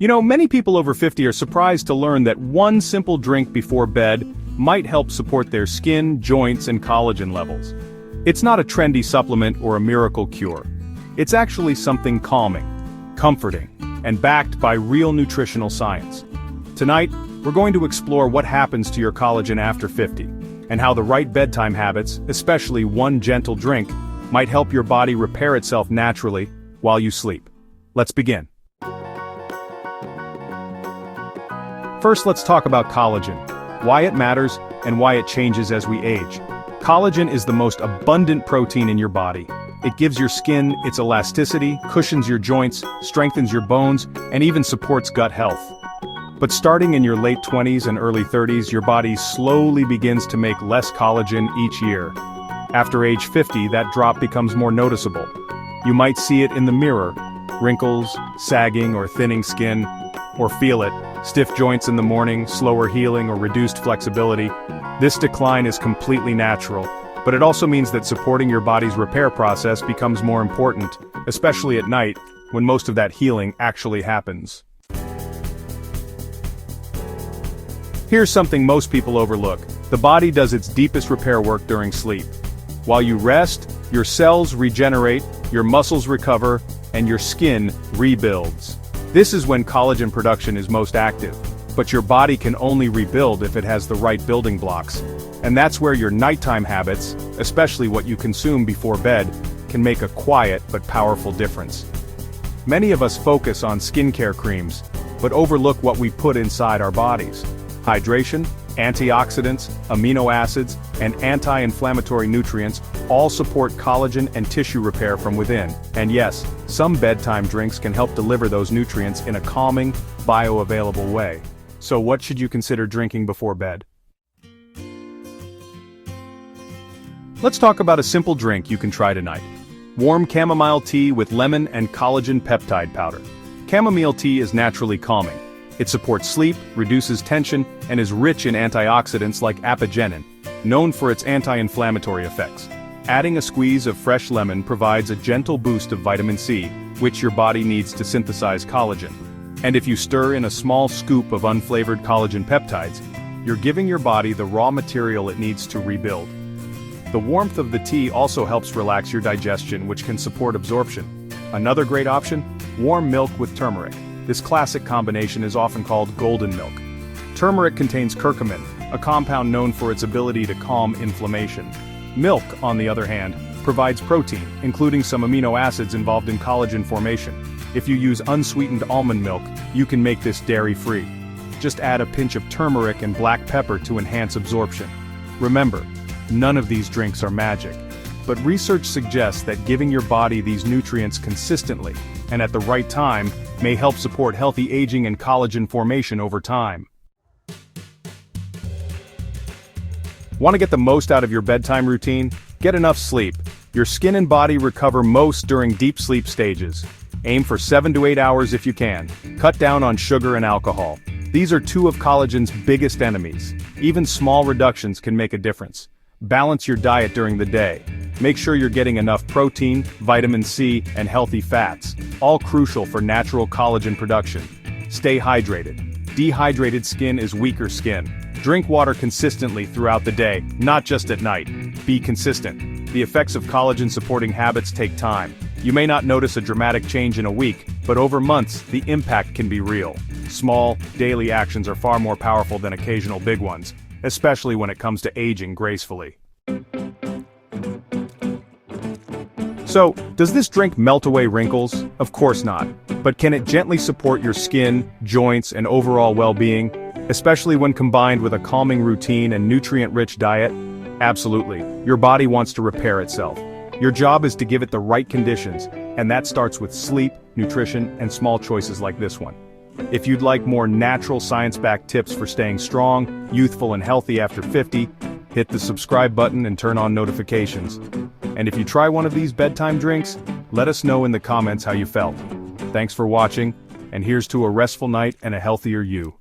You know, many people over 50 are surprised to learn that one simple drink before bed might help support their skin, joints, and collagen levels. It's not a trendy supplement or a miracle cure. It's actually something calming, comforting, and backed by real nutritional science. Tonight, we're going to explore what happens to your collagen after 50, and how the right bedtime habits, especially one gentle drink, might help your body repair itself naturally while you sleep. Let's begin. First, let's talk about collagen, why it matters, and why it changes as we age. Collagen is the most abundant protein in your body. It gives your skin its elasticity, cushions your joints, strengthens your bones, and even supports gut health. But starting in your late 20s and early 30s, your body slowly begins to make less collagen each year. After age 50, that drop becomes more noticeable. You might see it in the mirror, wrinkles, sagging or thinning skin, or feel it, stiff joints in the morning, slower healing, or reduced flexibility. This decline is completely natural, but it also means that supporting your body's repair process becomes more important, especially at night, when most of that healing actually happens. Here's something most people overlook. The body does its deepest repair work during sleep. While you rest, your cells regenerate, your muscles recover, and your skin rebuilds. This is when collagen production is most active, but your body can only rebuild if it has the right building blocks. And that's where your nighttime habits, especially what you consume before bed, can make a quiet but powerful difference. Many of us focus on skincare creams, but overlook what we put inside our bodies. Hydration, antioxidants, amino acids, and anti-inflammatory nutrients all support collagen and tissue repair from within. And yes, some bedtime drinks can help deliver those nutrients in a calming, bioavailable way. So what should you consider drinking before bed? Let's talk about a simple drink you can try tonight. Warm chamomile tea with lemon and collagen peptide powder. Chamomile tea is naturally calming. It supports sleep, reduces tension, and is rich in antioxidants like apigenin, known for its anti-inflammatory effects. Adding a squeeze of fresh lemon provides a gentle boost of vitamin C, which your body needs to synthesize collagen. And if you stir in a small scoop of unflavored collagen peptides, you're giving your body the raw material it needs to rebuild. The warmth of the tea also helps relax your digestion, which can support absorption. Another great option? Warm milk with turmeric. This classic combination is often called golden milk. Turmeric contains curcumin, a compound known for its ability to calm inflammation. Milk, on the other hand, provides protein, including some amino acids involved in collagen formation. If you use unsweetened almond milk, you can make this dairy-free. Just add a pinch of turmeric and black pepper to enhance absorption. Remember, none of these drinks are magic, but research suggests that giving your body these nutrients consistently and at the right time may help support healthy aging and collagen formation over time. Want to get the most out of your bedtime routine? Get enough sleep. Your skin and body recover most during deep sleep stages. Aim for 7 to 8 hours if you can. Cut down on sugar and alcohol. These are two of collagen's biggest enemies. Even small reductions can make a difference. Balance your diet during the day. Make sure you're getting enough protein, vitamin C, and healthy fats, all crucial for natural collagen production. Stay hydrated. Dehydrated skin is weaker skin. Drink water consistently throughout the day, not just at night. Be consistent. The effects of collagen-supporting habits take time. You may not notice a dramatic change in a week, but over months, the impact can be real. Small, daily actions are far more powerful than occasional big ones, especially when it comes to aging gracefully. So, does this drink melt away wrinkles? Of course not. But can it gently support your skin, joints, and overall well-being, especially when combined with a calming routine and nutrient-rich diet? Absolutely. Your body wants to repair itself. Your job is to give it the right conditions, and that starts with sleep, nutrition, and small choices like this one. If you'd like more natural science-backed tips for staying strong, youthful, and healthy after 50, hit the subscribe button and turn on notifications. And if you try one of these bedtime drinks, let us know in the comments how you felt. Thanks for watching, and here's to a restful night and a healthier you.